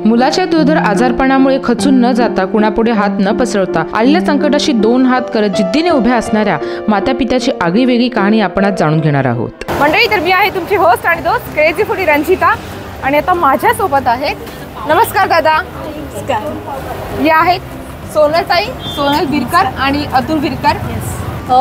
मुलाच्या दुर्धर आजारपणामुळे खचून न जाता कुणापुढे हात न पसरवता आलेल्या संकटाशी 2 हात करत जिद्दीने उभ्या असणाऱ्या माता पित्याची आगळी वेगळी कहाणी आपण आज जाणून घेणार आहोत. मंडळी, तर मी आहे तुमची होस्ट आणि दोस्त क्रेझी फूडी रंजिता आणि आता माझ्या सोबत आहेत. नमस्कार दादा. नमस्कार. या आहेत सोनलताई, सोनल बिरकर आणि अतुल बिरकर.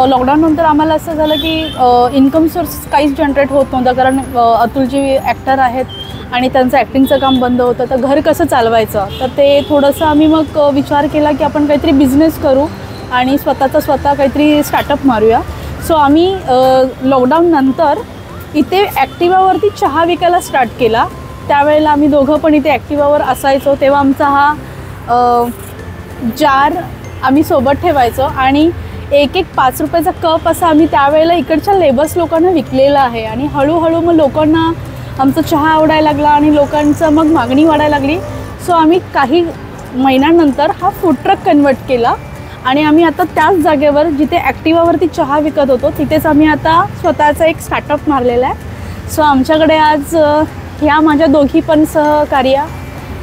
लॉकडाऊन नंतर आम्हाला असं झालं की इन्कम सोर्स काहीच जनरेट होत नव्हतं, कारण अतुलजी ॲक्टर आहेत आणि त्यांचं ॲक्टिंगचं काम बंद होतं. तर घर कसं चालवायचं, तर ते थोडंसं आम्ही मग विचार केला की आपण काहीतरी बिझनेस करू आणि स्वतः काहीतरी स्टार्टअप मारूया. सो आम्ही लॉकडाऊन नंतर इथे ॲक्टिवावरती चहा विकायला स्टार्ट केला. त्यावेळेला आम्ही दोघं पण इथे ॲक्टिवावर असायचो. तेव्हा आमचा हा जार आम्ही सोबत ठेवायचो आणि एक 5 रुपयाचा कप असा आम्ही त्यावेळेला इकडच्या लेबर्स लोकांना विकलेला आहे. आणि हळूहळू मग लोकांना आमचा चहा आवडायला लागला आणि लोकांचं मग मागणी वाढायला लागली. सो आम्ही काही महिन्यानंतर हा फूड ट्रक कन्वर्ट केला आणि आम्ही आता त्याच जागेवर जिथे ॲक्टिवावरती चहा विकत होतो तिथेच आम्ही आता स्वतःचा एक स्टार्टअप मारलेला आहे. सो आमच्याकडे आज ह्या माझ्या दोघी पण सहकार्या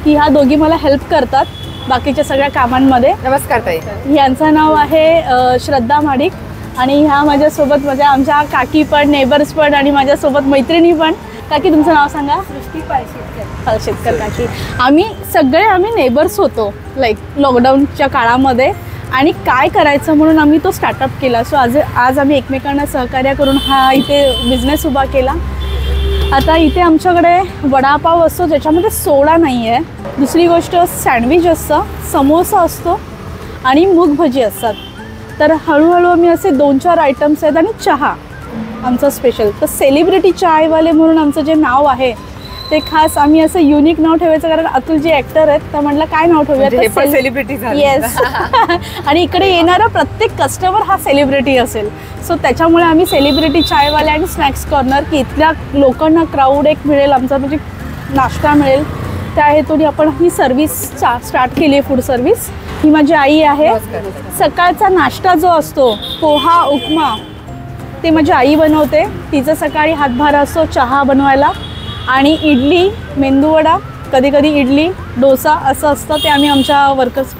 की ह्या दोघी मला हेल्प करतात बाकीच्या सगळ्या कामांमध्ये. नमस्कार ताई. यांचं नाव आहे श्रद्धा माडिक आणि ह्या माझ्यासोबत आमच्या काकी पण, नेबर्स पण आणि माझ्यासोबत मैत्रिणी पण. काकी, तुमचं नाव सांगा. सृष्टी पालशेतकर काकी. आम्ही नेबर्स होतो लाईक लॉकडाऊनच्या काळामध्ये आणि काय करायचं म्हणून आम्ही तो स्टार्टअप केला. सो आज आम्ही एकमेकांना सहकार्य करून हा इथे बिझनेस उभा केला. आता इथे आमच्याकडे वडापाव असतो ज्याच्यामध्ये सोडा नाही आहे. दुसरी गोष्ट सँडविच असतं, समोसा असतो आणि मूग भजी असतात. तर हळूहळू आम्ही असे 2-4 आयटम्स आहेत आणि चहा आमचं स्पेशल. तर सेलिब्रिटी चायवाले म्हणून आमचं जे नाव आहे ते खास आम्ही असं युनिक नाव ठेवायचं, कारण अतुल जे ॲक्टर आहेत तर म्हटलं काय नाव ठेवूया. सेलिब्रिटी झाले. येस. आणि इकडे येणारा प्रत्येक कस्टमर हा सेलिब्रिटी असेल. सो त्याच्यामुळे आम्ही सेलिब्रिटी चायवाले आणि स्नॅक्स कॉर्नर की इथल्या लोकांना क्राऊड एक मिळेल, आमचा म्हणजे नाश्ता मिळेल, त्या हेतून आपण ही सर्व्हिस स्टार्ट केली आहे, फूड सर्व्हिस. ही माझी आई आहे. सकाळचा नाश्ता जो असतो पोहा, उपमा, ते माझी आई बनवते. तिचं सकाळी हातभार असतो चहा बनवायला. आणि इडली, मेंदूवडा, कधी इडली, डोसा असं असतं, ते आम्ही आमच्या वर्कर्स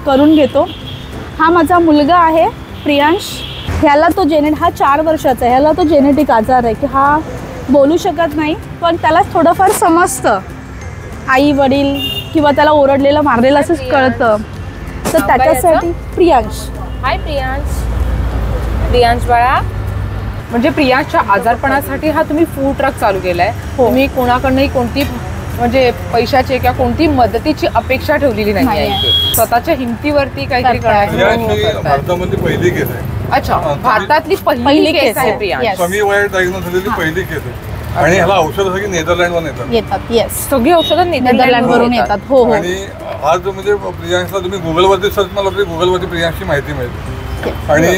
करून घेतो. हा माझा मुलगा आहे प्रियांश. ह्याला हा 4 वर्षाचा आहे. ह्याला तो जेनेटिक आजार आहे की हा बोलू शकत नाही, पण त्याला थोडंफार समजतं. आई वडील किंवा त्याला ओरडलेलं मारलेलं असंच कळतं. तर त्याच्यासाठी प्रियांश. हाय प्रियांश. प्रियांश बाळा, म्हणजे प्रियांशच्या आजारपणासाठी हा तुम्ही फूड ट्रक चालू केलाय. तुम्ही कोणाकडनंही कोणती म्हणजे पैशाची किंवा कोणती मदतीची अपेक्षा ठेवलेली नाही. स्वतःच्या हिमतीवरती काहीतरी भारतामध्ये पहिली केस आहे. अच्छा, भारतातली पहिली केस आहे प्रियांश. कमी वयात डायग्नोस झालेली पहिली केस आहे. आणि ह्याला औषध सगळी नेदरलँडवरून येतात. येस, सगळी औषधं नेदरलँडवरून येतात. हो. आणि आज म्हणजे प्रियांशला तुम्ही गुगलवरती सर्च मारला तरी गुगलवरती प्रियांशची माहिती मिळते. आणि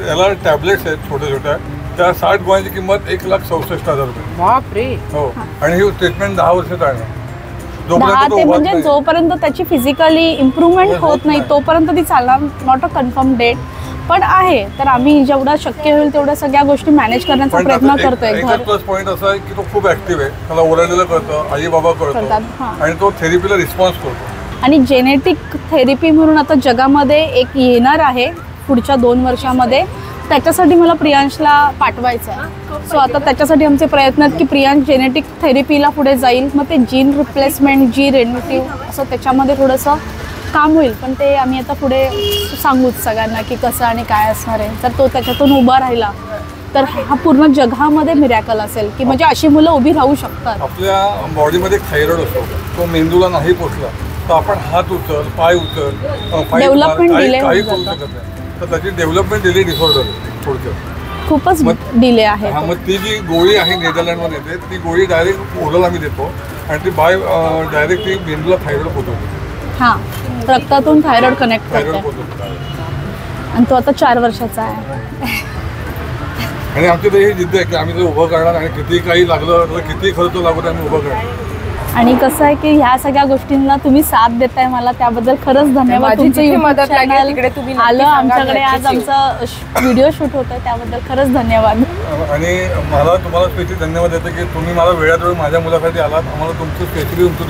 याला टॅबलेट्स आहेत छोट्या, त्या 60 गोळ्यांची किंमत 1,64,000 रुपये. बापरे. हो. आणि ही ट्रीटमेंट 10 वर्ष चालणार. म्हणजे जोपर्यंत त्याची फिजिकली इम्प्रूव्हमेंट होत नाही तोपर्यंत ती चालणार. नॉट अ कन्फर्म डेट पण आहे. तर आम्ही जेवढा शक्य होईल तेवढ्या सगळ्या गोष्टी मॅनेज करण्याचा प्रयत्न करतोय. प्लस पॉईंट असा आहे की तो खूप ऍक्टिव्ह आहे. त्याला ओरडलेलं कळतं, आई बाबा कळतं आणि तो थेरपीला रिस्पॉन्स करतो. आणि जेनेटिक थेरपी म्हणून आता जगामध्ये एक येणार आहे पुढच्या 2 वर्षामध्ये. त्याच्यासाठी मला प्रियांशला पाठवायचं आहे. सो आता त्याच्यासाठी आमचे प्रयत्न आहेत की प्रियांश जेनेटिक थेरपीला पुढे जाईल. मग ते जीन रिप्लेसमेंट, जी रेन्युटिव्ह असं त्याच्यामध्ये थोडंसं काम होईल. पण ते आम्ही आता पुढे सांगूच सगळ्यांना की कसं आणि काय असणार आहे. तर तो त्याच्यातून उभा राहिला तर हा पूर्ण जगामध्ये मिरॅकल असेल की म्हणजे अशी मुलं उभी राहू शकतात. आपल्या बॉडीमध्ये थायरॉइड असतो, तो मेंदूला नाही पोचला तर आपण हात उचल, पाय उचल, डेव्हलपमेंट डिले काही करू शकत नाही. तर त्याची डेव्हलपमेंट डिले डिसऑर्डर थोडक्यात खूपच डिले आहे. मग ती जी गोळी आहे नेदरलँडमध्ये येते, ती गोळी डायरेक्ट ओरल आम्ही देतो आणि ती डायरेक्ट ती मेंदूला थायरॉइड पोचवतो. हां, रक्तातून थायरॉइड कनेक्ट करतो. आणि तो आता 4 वर्षाचा आहे. आणि आमची तर ही जिद्द आहे की आम्ही ते उभं करणार आणि किती काही लागलं तर किती खर्च लागतो आम्ही उभं करणार. आणि कसं आहे की ह्या सगळ्या गोष्टींना तुम्ही साथ देताय मला, त्याबद्दल खरंच धन्यवाद. माझी तुमचं जिथे YouTube मदत लागेल channel तिकडे तुम्ही नक्की आलं सांगा, आमच्याकडे, आज नक्कीच येऊ. आमचा व्हिडिओ शूट होतोय त्याबद्दल खरंच धन्यवाद. आणि मला तुम्हाला स्पेशली धन्यवाद देतो की तुम्ही मला वेळात वेळ माझ्या मुलासाठी आलात. आम्हाला तुमचं स्पेशली तुमचं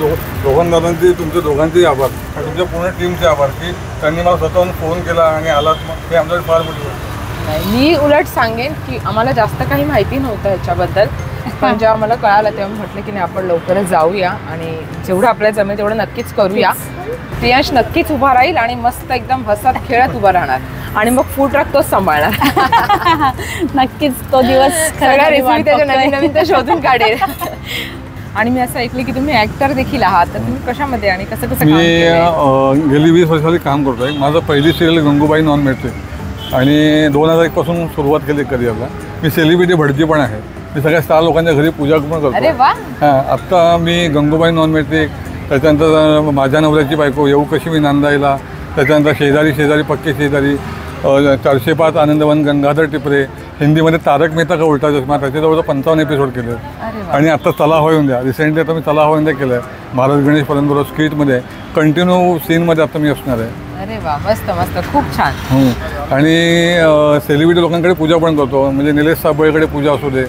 तुमच्या दोघांचे आभार आणि तुमच्या पूर्ण टीमचे आभार की त्यांनी मला स्वतःहून फोन केला आणि आलात. मग हे आमच्यासाठी फार मोठी गोष्ट. मी उलट सांगेन की आम्हाला जास्त काही माहिती नव्हतं ह्याच्याबद्दल, पण जेव्हा मला कळालं तेव्हा म्हटलं की नाही आपण लवकरच जाऊया आणि जेवढं आपल्याला जमेल तेवढं नक्कीच करूया. प्रियांश नक्कीच उभा राहील आणि मस्त एकदम हसत खेळत उभा राहणार आणि मग फूड ट्रक तोच सांभाळणार. नक्कीच तो दिवस सगळ्या रेसिपी त्याच्या नवीन नवीन ते शोधून काढेल. आणि मी असं ऐकलं की तुम्ही ऍक्टर देखील आहात, तर तुम्ही कशामध्ये आणि कसं कसं काम केलंय? गेली 20 वर्षांनी काम करतोय. माझं पहिली सिरियल गंगूबाई नॉन मिळते आणि 2001 पासून सुरुवात केली करिअरला. मी सेलिब्रिटी भटजी पण आहे. मी सगळ्या स्टार लोकांच्या घरी पूजा पण करतो. अरे वा. हां, आत्ता मी गंगूबाई नॉन मिळते, त्याच्यानंतर माझ्या नवऱ्याची बायको येऊ कशी मी नांदायला, त्याच्यानंतर शेजारी पक्के शेजारी, 405 आनंदवन गंगाधर टिपरे, हिंदीमध्ये तारक मेहता का उलटा चष्मा, त्याच्याजवळ 55 एपिसोड केले. आणि आता चला हो येऊन द्या, रिसेंटली आता मी चला हो येऊन द्या केलं आहे. महाराज गणेश परंबरोबर स्किटमध्ये कंटिन्यू सीनमध्ये आता मी असणार आहे. अरे वा, मस्त मस्त, खूप छान. आणि सेलिब्रिटी लोकांकडे पूजा पण करतो. म्हणजे निलेश साबळेकडे पूजा असू दे,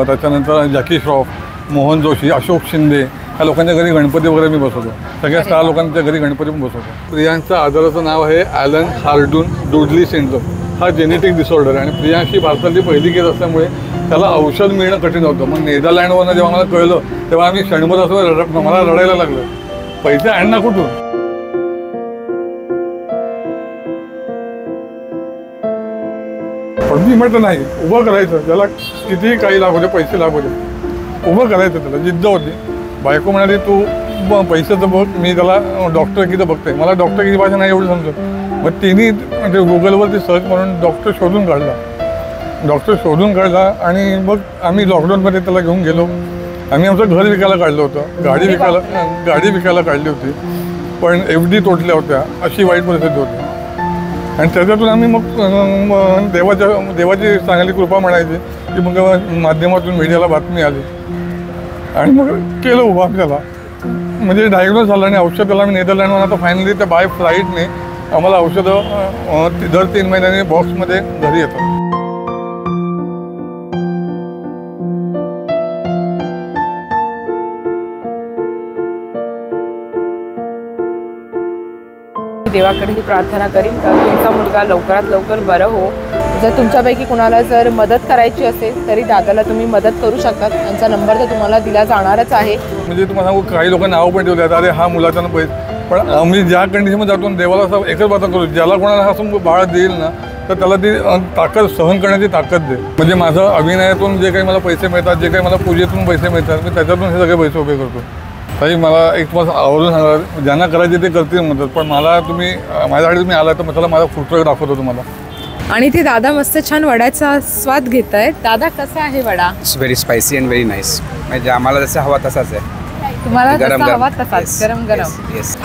त्याच्यानंतर जॅकी श्रॉफ, मोहन जोशी, अशोक शिंदे ह्या लोकांच्या घरी गणपती वगैरे मी बसवतो. सगळ्या स्टार लोकांच्या घरी गणपती पण बसवतो. प्रियांशच्या आजाराचं नाव आहे ॲलन हार्डून डुडली सिंड्रोम. हा जेनेटिक डिसऑर्डर आहे आणि प्रियांश ही भारतातली पहिली केस असल्यामुळे त्याला औषध मिळणं कठीण होतं. मग नेदरलँडवरनं जेव्हा मला कळलं तेव्हा आम्ही क्षणभर असं मला रडायला लागलं. पैसे आणणार कुठून? पण मी म्हटलं नाही, उभं करायचं. त्याला कितीही काही लागू दे, पैसे लागू दे, उभं करायचं. त्याला जिद्द होती. बायको म्हणाली तू पैशाचं बघ, मी त्याला डॉक्टरकीचं बघते. मला डॉक्टरकीची भाषा नाही एवढी समजत. मग तिने म्हणजे गुगलवरती सर्च म्हणून डॉक्टर शोधून काढला आणि मग आम्ही लॉकडाऊनमध्ये त्याला घेऊन गेलो. आम्ही आमचं घर विकायला काढलं होतं, गाडी विकायला काढली होती, पण FD तोडल्या होत्या, अशी वाईट परिस्थिती होती. आणि त्याच्यातून आम्ही मग देवाची चांगली कृपा म्हणायची की मग माध्यमातून मीडियाला बातमी आली आणि मग केलं उभा आम्ही त्याला. म्हणजे डायग्नोज झालं आणि औषध त्याला आम्ही नेदरलँडवर आता फायनली त्या बाय फ्लाईटने आम्हाला औषधं दर 3 महिन्यांनी बॉक्समध्ये घरी येतात. देवाकडे ही प्रार्थना करीन का तुमचा मुलगा लवकरात लवकर बरं हो. जर तुमच्यापैकी कुणाला जर मदत करायची असेल तरी दादाला तुम्ही मदत करू शकता. त्यांचा नंबर तर तुम्हाला दिला जाणारच आहे. म्हणजे तुम्हाला सांगू, काही लोक नाव पण ठेवले अरे हा मुलाचा ना पैसे, पण आम्ही ज्या कंडिशनमध्ये जातो देवाला असं एकच बात करू, ज्याला कोणाला हा असं बाळ देईल ना तर त्याला ती ताकद सहन करण्याची ताकद दे. म्हणजे माझं अभिनयातून जे काही मला पैसे मिळतात, जे काही मला पूजेतून पैसे मिळतात, मी त्याच्यातून हे सगळे पैसे उभे करतो. ताई मला एक तुम्हाला आवडून सांगा, ज्यांना करायचे ते करतील म्हणतात, पण मला तुम्ही माझ्याकडे तुम्ही आला तर मला माझा फूड ट्रक दाखवतो तुम्हाला. आणि ते दादा मस्त छान वड्याचा स्वाद घेत आहेत. दादा कसा आहे vada? It's very spicy and very nice. म्हणजे आम्हाला जसं हवा तसाच आहे. तुम्हाला जसा हवा तसाच गरम गरम.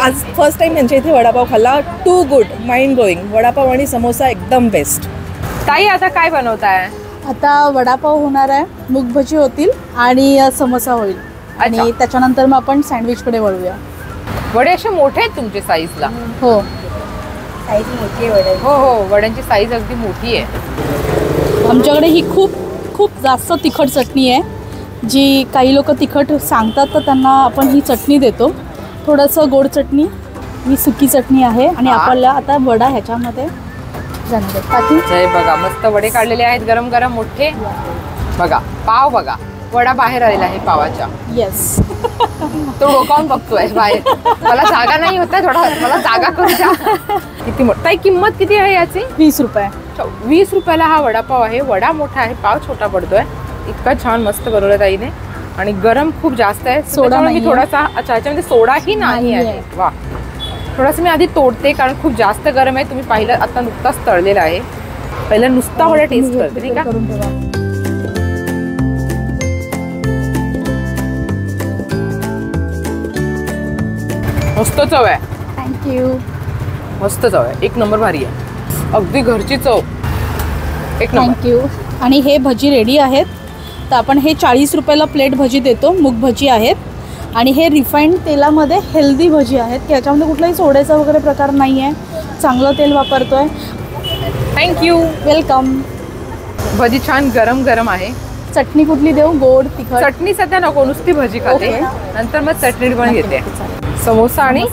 आज फर्स्ट टाइम यांच्या इथे वडापाव खाल्ला. Too good, mind blowing. Vada pav आणि समोसा एकदम बेस्ट. ताई आता काय बनवताय? आता वडापाव होणार आहे, मूग भजी होतील आणि समोसा होईल आणि त्याच्यानंतर मग आपण सँडविचकडे वळूया. वडे असे मोठे आहेत तुमचे साईजला? हो, साईज मोठी आहे वडा. हो हो, वड्यांची साईज अगदी मोठी आहे. आमच्याकडे ही खूप जास्त तिखट चटणी आहे. जी काही लोक तिखट सांगतात तर त्यांना आपण ही चटणी देतो. थोडंसं गोड चटणी, ही सुकी चटणी आहे आणि आपल्याला आता वडा ह्याच्यामध्ये जय बघा, मस्त वडे काढलेले आहेत गरम गरम मोठे. बघा पाव, बघा वडा बाहेर आलेला आहे पावाच्या. येस, तो डोकावून बघतोय बाहेर. मला जागा नाही होत आहे, थोडा मला जागा करू द्या. किती मोठा आहे? किंमत किती आहे याची? 20 रुपये. 20 रुपयाला हा वडापाव आहे. वडा मोठा आहे, पाव छोटा पडतोय. इतका छान मस्त बनवलं ताईने आणि गरम खूप जास्त आहे. सोडा मी थोडासा, अच्छा ह्याच्यामध्ये सोडाही नाही आहे. वा, थोडासा मी आधी तोडते कारण खूप जास्त गरम आहे. तुम्ही पाहिलं आता नुकताच तळलेला आहे. पहिला नुसता वडा टेस्ट करते नाही का? मस्त चव आहे. थँक्यू. मस्त चव आहे, एक नंबर भारी आहे. अगदी घरची चव, एक नंबर. थँक्यू. आणि हे भजी रेडी आहेत. तर आपण हे 40 रुपयाला प्लेट भजी देतो. मूग भजी आहेत आणि हे रिफाईंड तेलामध्ये हेल्दी भजी आहेत की याच्यामध्ये कुठलाही सोड्याचा वगैरे प्रकार नाही आहे, चांगलं तेल वापरतो आहे. थँक्यू. वेलकम. भजी छान गरम गरम आहे. चटणी कुठली देऊ, गोड तिखट? चटणी सध्या नको, नुसती भजी खाते. ओके. नंतर मग चटणी पण घेते. समोसा आणि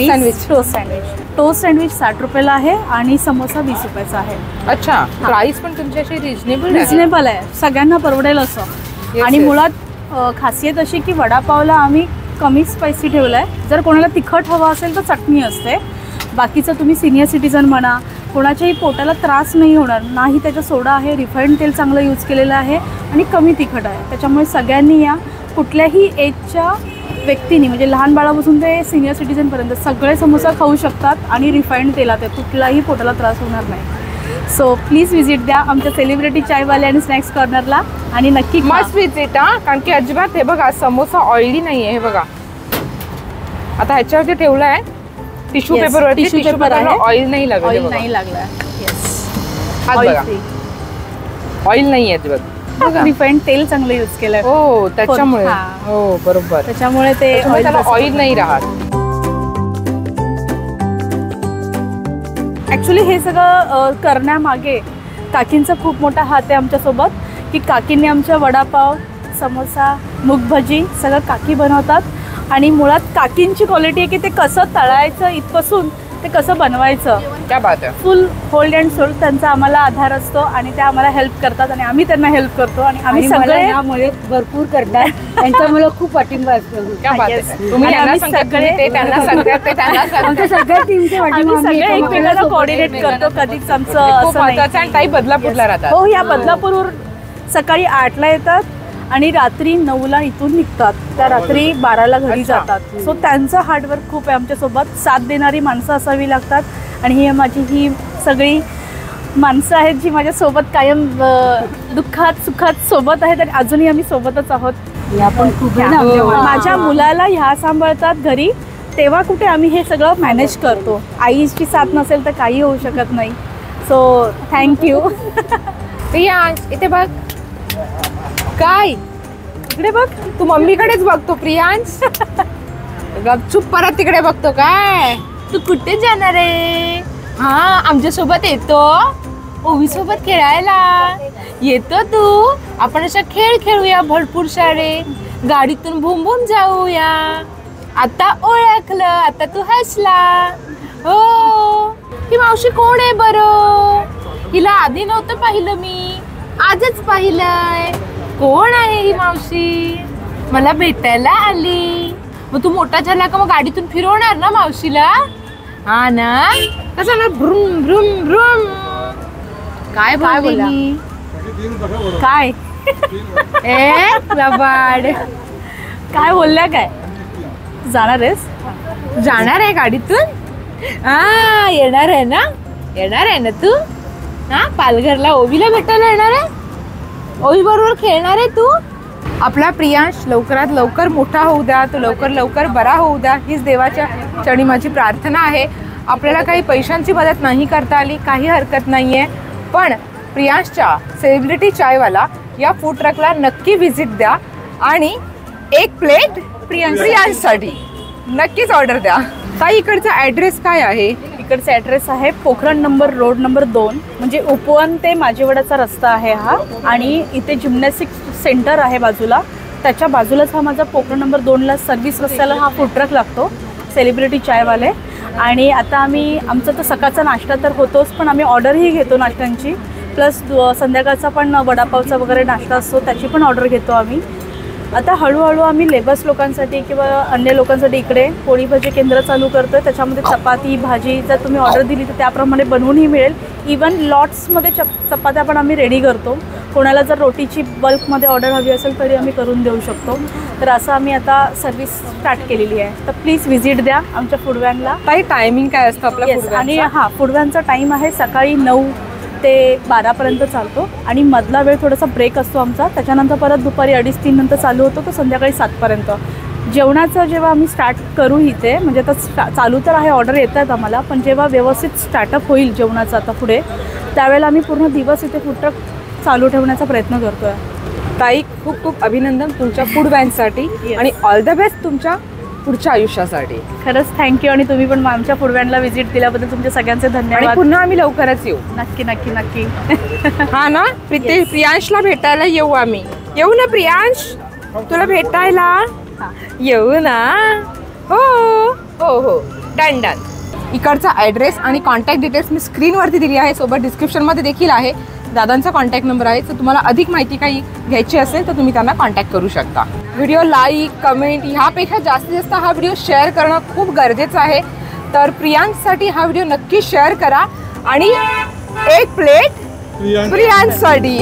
sandwich. Toast sandwich. Toast sandwich 60 रुपयाला आहे आणि समोसा 20 रुपयाचा आहे. अच्छा, प्राइस पण तुमची अशी रिजनेबल आहे, सगळ्यांना परवडेल असं. Yes, आणि yes. मुळात खासियत अशी की वडापावला आम्ही कमी स्पायसी ठेवलं आहे. जर कोणाला तिखट हवं असेल तर चटणी असते. बाकीचं तुम्ही सिनियर सिटीजन म्हणा, कोणाच्याही पोटाला त्रास नाही होणार. नाही त्याचा सोडा आहे, रिफाईंड तेल चांगलं यूज केलेलं आहे आणि कमी तिखट आहे. त्याच्यामुळे सगळ्यांनी या कुठल्याही एजच्या व्यक्तींनी म्हणजे लहान बाळापासून ते सिनियर सिटीजनपर्यंत सगळे समोसा खाऊ शकतात आणि रिफाईंड तेलात आहे, कुठलाही पोटाला त्रास होणार नाही. सो प्लीज व्हिजिट द्या आमच्या सेलिब्रिटी चायवाले आणि स्नॅक्स कॉर्नरला आणि नक्की मस्त व्हिजिट हा. कारण की अजिबात हे बघा समोसा ऑइली नाही आहे. हे बघा आता ह्याच्यावरती ठेवलं आहे टिश्यू Yes, पेपरवरती. tissue टिश्यू paper पेपरला आहे. ऑइल नाही लागलं. ऑइल नाही लागलं. येस, हात बघा, ऑइल नाही आहे अजिबात. रिफाईंड तेल चांगलं यूज केलंय. हो त्याच्यामुळे. हा. हो बरोबर, त्याच्यामुळे ते त्याला ऑइल नाही राहत. ॲक्च्युली हे सगळं करण्यामागे काकींचा खूप मोठा हात आहे आमच्यासोबत. की काकींनी आमच्या वडापाव, समोसा, मूगभजी सगळं काकी बनवतात आणि मुळात काकींची क्वालिटी आहे की ते कसं तळायचं इथपासून ते कसं बनवायचं, क्या बात आहे. फुल होल्ड अँड सोल त्यांचा आम्हाला आधार असतो आणि त्या आम्हाला हेल्प करतात आणि आम्ही त्यांना हेल्प करतो आणि आम्ही सगळे यामुळे भरपूर करतात. त्यांचा मला खूप पाठिंबा असतो. क्या बात Yes. आहे. तुम्ही आणि यांना आम्ही सांगता, सगळे- तुम्ही ते त्यांना सांगतात, ते त्यांना सांगतात. आमच्या सगळ्या टीमचे आम्ही सगळे एकमेकांना कोऑर्डिनेट करतो. कधीच आमचं खूप असं नाही महत्वाचं. आणि ताई बदलापूरला राहतात. हो, या बदलापूरवर सकाळी 8ला येतात आणि रात्री 9ला इथून निघतात. त्या रात्री 12ला घरी अच्छा. जातात. सो त्यांचं हार्डवर्क खूप आहे आमच्यासोबत. साथ देणारी माणसं असावी लागतात आणि ही सगळी माणसं आहेत जी माझ्यासोबत कायम दुःखात सुखात सोबत आहेत आणि अजूनही आम्ही सोबतच आहोत. आपण खूप आहे ना आमच्या मुलाला. माझ्या मुलाला ह्या सांभाळतात घरी, तेव्हा कुठे आम्ही हे सगळं मॅनेज करतो. आईची साथ नसेल तर काही होऊ शकत नाही. So thank you. प्रियांश इथे बघ. काय इकडे बघ, तू मम्मीकडेच बघतो प्रियांश. गपचूप परत तिकडे बघतो. काय तू कुठे जाणार आहे? हा आमच्या सोबत येतो, ओवी सोबत खेळायला येतो तू. आपण अशा खेळ खेळूया भरपूर सारे, गाडीतून भूम भूम जाऊया. आता ओळखलं, आता तू हसला. हो, ही मावशी कोण आहे बरं? हिला आधी नव्हतं पाहिलं मी, आजच पाहिलंय. कोण आहे ही मावशी? मला भेटायला आली. मग तू मोठा झाला का मग गाडीतून फिरवणार ना मावशीला? हा ना. कसं ना भ्रुम भ्रुम भ्रुम. काय बोलली मी? काय ए लबाड. काय बोलल्या? काय जाणार आहेस? जाणार आहे गाडीतून? हा येणार आहे ना, येणार आहे ना तू? हा पालघरला ओवीला भेटायला येणार आहे? ओवी बरोबर खेळणार आहे तू? आपला प्रियांश लवकरात लवकर मोठा होऊ द्या, तो लवकर लवकर बरा होऊ द्या, हीच देवाच्या चरणी माझी प्रार्थना आहे. आपल्याला काही पैशांची मदत नाही करता आली, काही हरकत नाही आहे, पण प्रियांशच्या सेलिब्रिटी चायवाला या फूड ट्रकला नक्की व्हिजिट द्या आणि एक प्लेट प्रियांशसाठी नक्कीच ऑर्डर द्या. ताई इकडचा ॲड्रेस काय आहे? इकडचा ॲड्रेस आहे पोखरण रोड नंबर 2, म्हणजे उपवन ते माझेवाडाचा रस्ता आहे हा. आणि इथे जिम्नॅस्टिक सेंटर आहे बाजूला, त्याच्या बाजूलाच हा माझा पोखरण नंबर 2ला सर्व्हिस रस्त्याला हा फूड ट्रक लागतो, सेलिब्रिटी चायवाले. आणि आता आम्ही आमचा तर सकाळचा नाश्ता तर होतोच, पण आम्ही ऑर्डरही घेतो नाश्त्यांची, प्लस संध्याकाळचा पण वडापावचा वगैरे नाश्ता असतो त्याची पण ऑर्डर घेतो आम्ही. आता हळूहळू आम्ही लेबर्स लोकांसाठी किंवा अन्य लोकांसाठी इकडे पोळी भाजी केंद्र चालू करतो आहे. त्याच्यामध्ये चपाती भाजी जर तुम्ही ऑर्डर दिली तर त्याप्रमाणे बनवूनही मिळेल. इवन लॉट्समध्ये चपात्या पण आम्ही रेडी करतो. कोणाला जर रोटीची बल्कमध्ये ऑर्डर हवी असेल तरी आम्ही करून देऊ शकतो. तर असं आम्ही आता सर्व्हिस स्टार्ट केलेली आहे. तर प्लीज व्हिजिट द्या आमच्या फूड व्हॅनला. काही टायमिंग काय असतं आपल्या येस, आणि हां फूड व्हॅनचा टाईम आहे सकाळी 9 ते 12पर्यंत चालतो आणि मधला वेळ थोडासा ब्रेक असतो आमचा. त्याच्यानंतर परत दुपारी 2:30-3 नंतर चालू होतो तो संध्याकाळी 7पर्यंत. जेवणाचं जेव्हा आम्ही स्टार्ट करू इथे, म्हणजे आता चालू तर आहे, ऑर्डर येत आहेत आम्हाला, पण जेव्हा व्यवस्थित स्टार्टअप होईल जेवणाचं आता पुढे, त्यावेळेला आम्ही पूर्ण दिवस इथे फूड ट्रक चालू ठेवण्याचा प्रयत्न करतो आहे. ताई खूप खूप अभिनंदन तुमच्या फूड व्हॅनसाठी आणि ऑल द बेस्ट तुमच्या पुढच्या आयुष्यासाठी. खरंच थँक्यू. आणि तुम्ही पण आमच्या फूड व्हॅनला व्हिजिट दिल्याबद्दल तुमचे सगळ्यांचे आणि धन्यवाद. पुन्हा आम्ही लवकरच येऊ. नक्की नक्की नक्की. हा ना प्रियांशला भेटायला येऊ आम्ही. येऊ ना प्रियांश तुला भेटायला येऊ ना. हो हो हो डन डन. इकडचा ॲड्रेस आणि कॉन्टॅक्ट डिटेल्स मी स्क्रीनवरती दिली आहे, सोबत डिस्क्रिप्शनमध्ये देखील आहे. दादांचा कॉन्टॅक्ट नंबर आहे. तर तुम्हाला अधिक माहिती काही घ्यायची असेल तर तुम्ही त्यांना कॉन्टॅक्ट करू शकता. व्हिडिओ लाईक कमेंट ह्यापेक्षा जास्तीत जास्त हा व्हिडिओ शेअर करणं खूप गरजेचं आहे. तर प्रियांशसाठी हा व्हिडिओ नक्की शेअर करा आणि एक प्लेट प्रियांशसाठी.